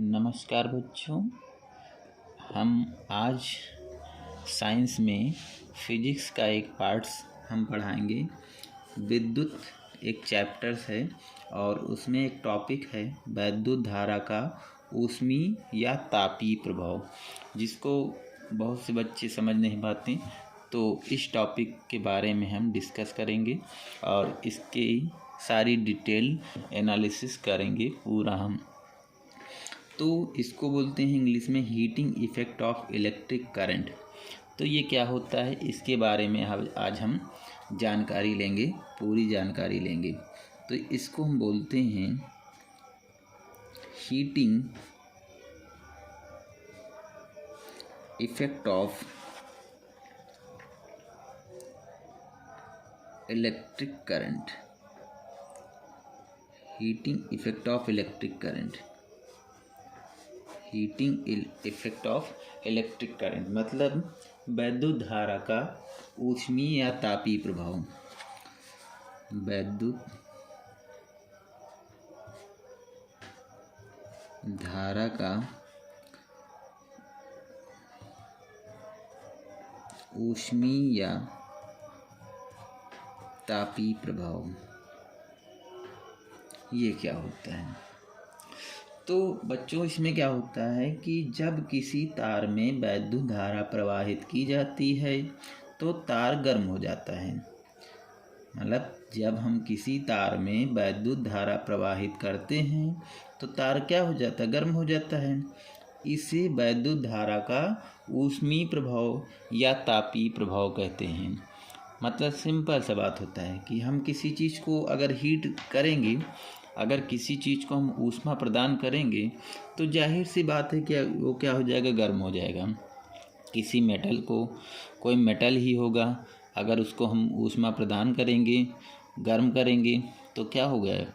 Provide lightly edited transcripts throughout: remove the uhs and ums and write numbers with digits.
नमस्कार बच्चों। हम आज साइंस में फिजिक्स का एक पार्ट्स हम पढ़ाएंगे। विद्युत एक चैप्टर्स है और उसमें एक टॉपिक है वैद्युत धारा का ऊष्मीय या तापीय प्रभाव, जिसको बहुत से बच्चे समझ नहीं पाते। तो इस टॉपिक के बारे में हम डिस्कस करेंगे और इसकी सारी डिटेल एनालिसिस करेंगे पूरा हम। तो इसको बोलते हैं इंग्लिश में heating effect of electric current. तो ये क्या होता है, इसके बारे में आज हम जानकारी लेंगे, पूरी जानकारी लेंगे। तो इसको हम बोलते हैं heating effect of electric current. Heating effect of electric current. Heating effect of electric current मतलब वैद्युत धारा का ऊष्मीय या तापीय प्रभाव। वैद्युत धारा का ऊष्मीय या तापीय प्रभाव, ये क्या होता है। तो बच्चों, इसमें क्या होता है कि जब किसी तार में वैद्युत धारा प्रवाहित की जाती है तो तार गर्म हो जाता है। मतलब जब हम किसी तार में वैद्युत धारा प्रवाहित करते हैं तो तार क्या हो जाता है, गर्म हो जाता है। इसे वैद्युत धारा का ऊष्मीय प्रभाव या तापीय प्रभाव कहते हैं। मतलब सिंपल सा बात होता है कि हम किसी चीज़ को अगर हीट करेंगे, अगर किसी चीज़ को हम ऊष्मा प्रदान करेंगे तो जाहिर सी बात है कि वो क्या हो जाएगा, गर्म हो जाएगा। किसी मेटल को, कोई मेटल ही होगा, अगर उसको हम ऊष्मा प्रदान करेंगे, गर्म करेंगे तो क्या हो गया,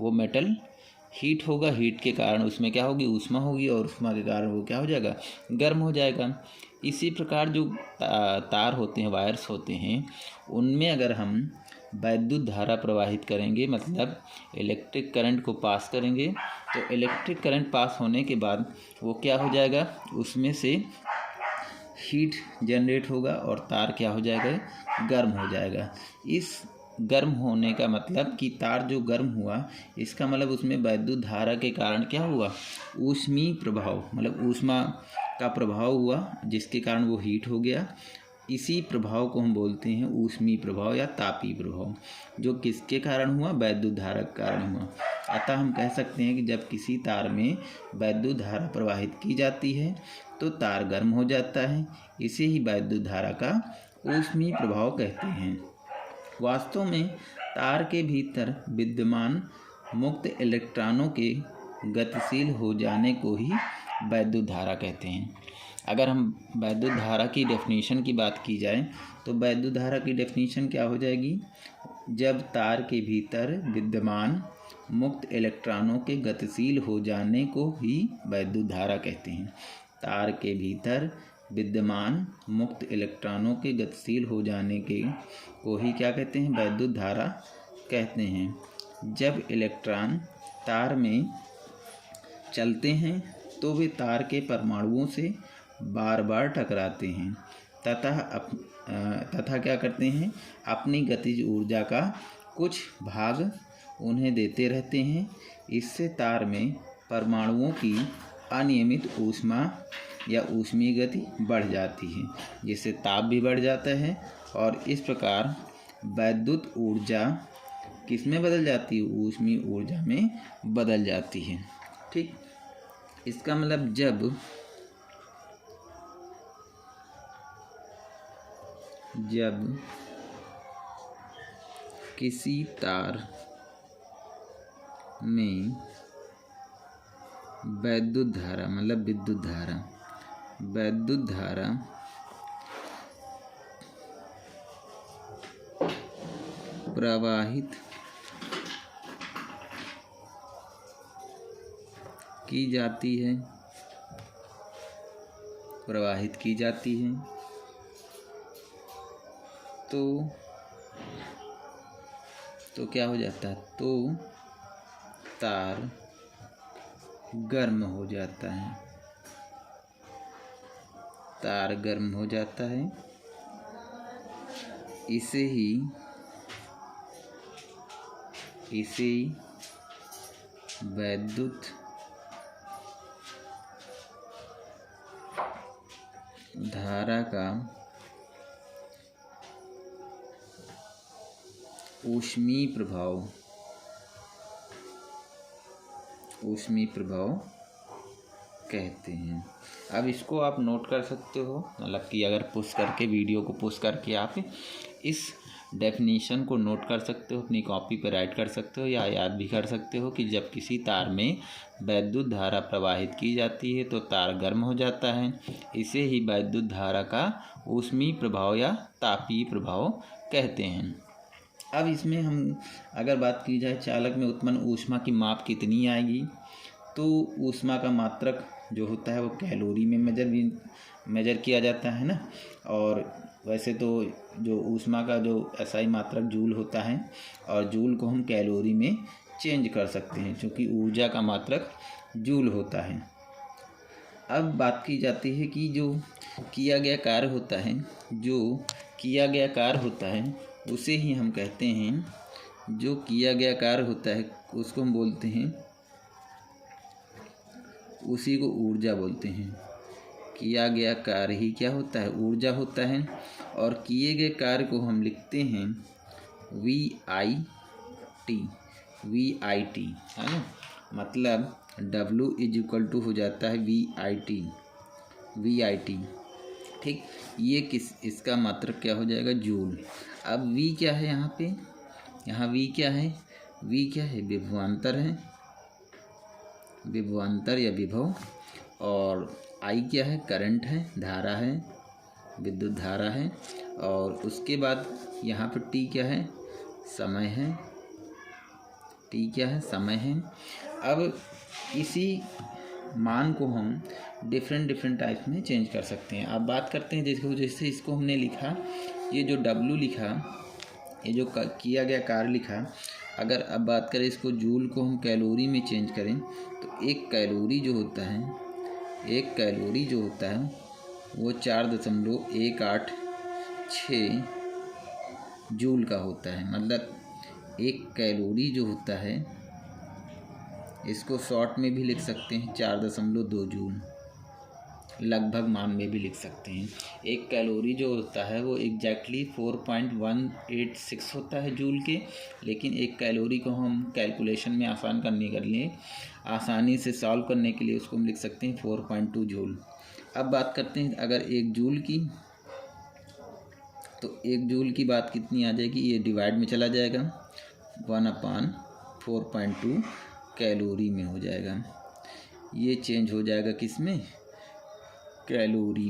वो मेटल हीट होगा। हीट के कारण उसमें क्या होगी, ऊष्मा होगी और ऊष्मा के कारण वो क्या हो जाएगा, गर्म हो जाएगा। इसी प्रकार जो तार होते हैं, वायर्स होते हैं, उनमें अगर हम वैद्युत धारा प्रवाहित करेंगे, मतलब इलेक्ट्रिक करंट को पास करेंगे, तो इलेक्ट्रिक करंट पास होने के बाद वो क्या हो जाएगा, उसमें से हीट जनरेट होगा और तार क्या हो जाएगा, गर्म हो जाएगा। इस गर्म होने का मतलब कि तार जो गर्म हुआ, इसका मतलब उसमें वैद्युत धारा के कारण क्या हुआ, ऊष्मीय प्रभाव, मतलब ऊष्मा का प्रभाव हुआ, जिसके कारण वो हीट हो गया। इसी प्रभाव को हम बोलते हैं ऊष्मीय प्रभाव या तापीय प्रभाव, जो किसके कारण हुआ, वैद्युत धारा के कारण हुआ। अतः हम कह सकते हैं कि जब किसी तार में वैद्युत धारा प्रवाहित की जाती है तो तार गर्म हो जाता है। इसे ही वैद्युत धारा का ऊष्मीय प्रभाव कहते हैं। वास्तव में तार के भीतर विद्यमान मुक्त इलेक्ट्रॉनों के गतिशील हो जाने को ही वैद्युत धारा कहते हैं। अगर हम वैद्युत धारा की डेफिनेशन की बात की जाए तो वैद्युत धारा की डेफिनेशन क्या हो जाएगी, जब तार के भीतर विद्यमान मुक्त इलेक्ट्रॉनों के गतिशील हो जाने को ही वैद्युत धारा कहते हैं। तार के भीतर विद्यमान मुक्त इलेक्ट्रॉनों के गतिशील हो जाने के को ही क्या कहते हैं, वैद्युत धारा कहते हैं। जब इलेक्ट्रॉन तार में चलते हैं तो वे तार के परमाणुओं से बार बार टकराते हैं तथा क्या करते हैं, अपनी गतिज ऊर्जा का कुछ भाग उन्हें देते रहते हैं। इससे तार में परमाणुओं की अनियमित ऊष्मा या ऊष्मीय गति बढ़ जाती है, जिससे ताप भी बढ़ जाता है और इस प्रकार वैद्युत ऊर्जा किस में बदल जाती है, ऊष्मीय ऊर्जा में बदल जाती है। ठीक, इसका मतलब जब किसी तार में वैद्युत धारा, मतलब विद्युत धारा प्रवाहित की जाती है, तो क्या हो जाता है, तो तार गर्म हो जाता है, तार गर्म हो जाता है। इसे ही वैद्युत धारा का ऊष्मीय प्रभाव कहते हैं। अब इसको आप नोट कर सकते हो, मतलब कि अगर पुश करके वीडियो को पुश करके आप इस डेफिनेशन को नोट कर सकते हो, अपनी कॉपी पर राइट कर सकते हो या याद भी कर सकते हो कि जब किसी तार में वैद्युत धारा प्रवाहित की जाती है तो तार गर्म हो जाता है। इसे ही वैद्युत धारा का ऊष्मीय प्रभाव या तापीय प्रभाव कहते हैं। अब इसमें हम अगर बात की जाए चालक में उत्पन्न ऊष्मा की माप कितनी आएगी, तो ऊष्मा का मात्रक जो होता है वो कैलोरी में मेजर किया जाता है ना। और वैसे तो जो ऊष्मा का जो एसआई मात्रक जूल होता है, और जूल को हम कैलोरी में चेंज कर सकते हैं क्योंकि ऊर्जा का मात्रक जूल होता है। अब बात की जाती है कि जो किया गया कार्य होता है उसे ही हम कहते हैं, जो किया गया कार्य होता है उसको हम बोलते हैं, उसी को ऊर्जा बोलते हैं। किया गया कार्य ही क्या होता है, ऊर्जा होता है। और किए गए कार्य को हम लिखते हैं VIT है ना, मतलब W = हो जाता है VIT। ठीक, ये इसका मात्रक क्या हो जाएगा, जूल। अब V क्या है यहाँ पे, यहाँ V क्या है, विभवांतर है, विभवांतर या विभव। और I क्या है, करंट है, धारा है, विद्युत धारा है। और उसके बाद यहाँ पर T क्या है, समय है, समय है। अब इसी मान को हम डिफरेंट टाइप में चेंज कर सकते हैं। अब बात करते हैं जैसे इसको हमने लिखा, ये जो W लिखा, ये जो किया गया कार्य लिखा, अगर अब बात करें इसको जूल को हम कैलोरी में चेंज करें तो एक कैलोरी जो होता है वो 4.186 जूल का होता है। मतलब एक कैलोरी जो होता है, इसको शॉर्ट में भी लिख सकते हैं 4.2 जूल, लगभग मान में भी लिख सकते हैं। एक कैलोरी जो होता है वो एग्जैक्टली 4.186 होता है जूल के, लेकिन एक कैलोरी को हम कैलकुलेशन में आसानी से सॉल्व करने के लिए उसको हम लिख सकते हैं 4.2 जूल। अब बात करते हैं अगर एक जूल की, तो एक जूल की बात कितनी आ जाएगी, ये डिवाइड में चला जाएगा, 1/4.2 कैलोरी में हो जाएगा। ये चेंज हो जाएगा किस में, कैलोरी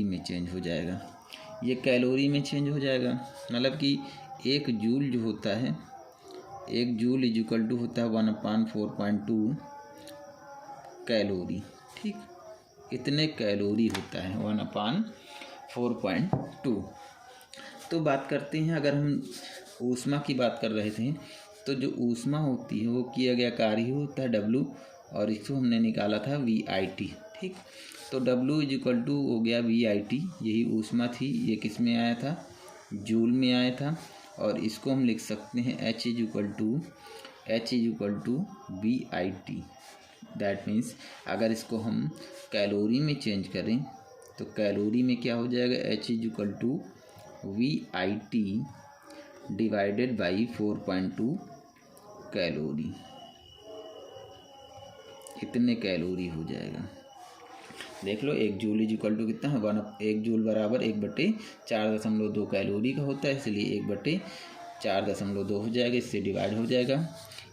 में चेंज हो जाएगा। ये कैलोरी में चेंज हो जाएगा, मतलब कि एक जूल जो होता है, एक जूल = होता है 1/4.2 कैलोरी। ठीक, इतने कैलोरी होता है 1/4.2। तो बात करते हैं, अगर हम ऊष्मा की बात कर रहे थे, तो जो ऊष्मा होती है वो किया गया कार्य होता है W, और इसको हमने निकाला था VIT। ठीक, तो W = हो गया VIT, यही ऊष्मा थी, ये किस में आया था, जूल में आया था। और इसको हम लिख सकते हैं H = VIT। दैट मीन्स अगर इसको हम कैलोरी में चेंज करें तो कैलोरी में क्या हो जाएगा, H = VIT divided by 4.2 calorie, इतने कैलोरी हो जाएगा। देख लो, एक जूल = कितना है, 1 जूल बराबर 1/4.2 कैलोरी का होता है, इसलिए 1/4.2 हो जाएगा, इससे डिवाइड हो जाएगा।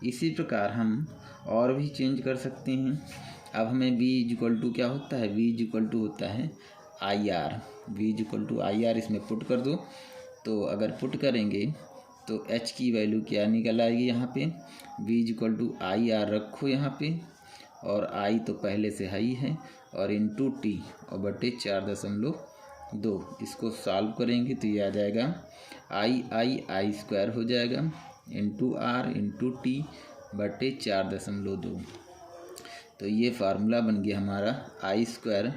इसी प्रकार हम और भी चेंज कर सकते हैं। अब हमें V = क्या होता है, V = होता है IR, V = IR, इसमें पुट कर दो। तो अगर पुट करेंगे तो H की वैल्यू क्या निकल आएगी, यहाँ पे V = IR रखो यहाँ पे, और I तो पहले से हाई है, और इंटू T और बटे 4.2, इसको सॉल्व करेंगे तो ये आ जाएगा I² हो जाएगा, इंटू R इंटू T बटे 4.2। तो ये फार्मूला बन गया हमारा I²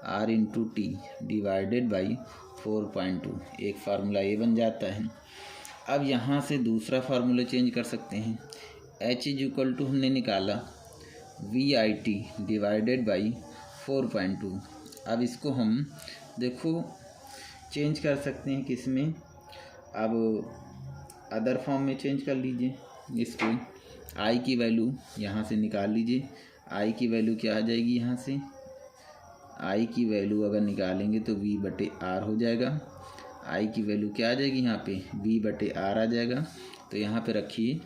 R/T डिवाइडेड बाई 4.2। एक फार्मूला ये बन जाता है। अब यहाँ से दूसरा फार्मूला चेंज कर सकते हैं। H हमने निकाला VIT डिवाइडेड बाई 4.2। अब इसको हम देखो चेंज कर सकते हैं किस में, अब अदर फॉर्म में चेंज कर लीजिए इसको। I की वैल्यू यहाँ से निकाल लीजिए। I की वैल्यू क्या आ जाएगी, यहाँ से I की वैल्यू अगर निकालेंगे तो V/R हो जाएगा। I की वैल्यू क्या आ जाएगी, यहाँ पे V/R आ जाएगा। तो यहाँ पे रखिए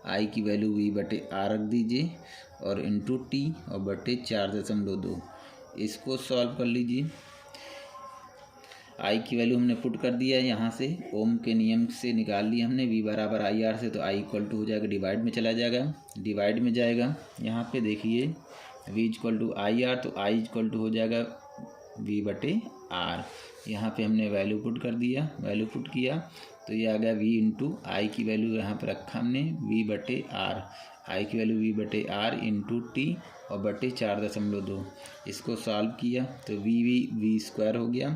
I की वैल्यू V/R रख दीजिए और इंटू T और बटे 4.2। इसको सॉल्व कर लीजिए। I की वैल्यू हमने पुट कर दिया है, यहाँ से ओम के नियम से निकाल लिया हमने V बराबर IR से। तो I = हो जाएगा, डिवाइड में चला जाएगा, डिवाइड में जाएगा। यहाँ पे देखिए V = IR, तो I = हो जाएगा V/R। यहाँ पे हमने वैल्यू पुट कर दिया, वैल्यू पुट किया तो ये आ गया V इंटू I की वैल्यू यहाँ पे रखा हमने V/R। I की वैल्यू V/R इंटू T और बटे 4.2। इसको सॉल्व किया तो V² हो गया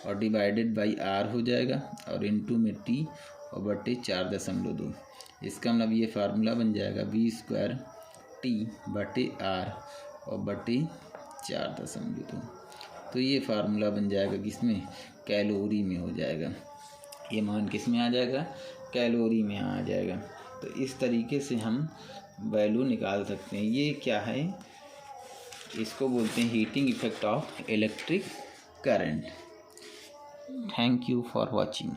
और डिवाइडेड बाई R हो जाएगा और इंटू में T और बटे 4.2। इसका मतलब ये फार्मूला बन जाएगा V² T/R और बटे 4.2। तो ये फार्मूला बन जाएगा किसमें, कैलोरी में हो जाएगा। ये मान किस में आ जाएगा, कैलोरी में आ जाएगा। तो इस तरीके से हम वैल्यू निकाल सकते हैं। ये क्या है, इसको बोलते हैं heating effect of electric current. Thank you for watching.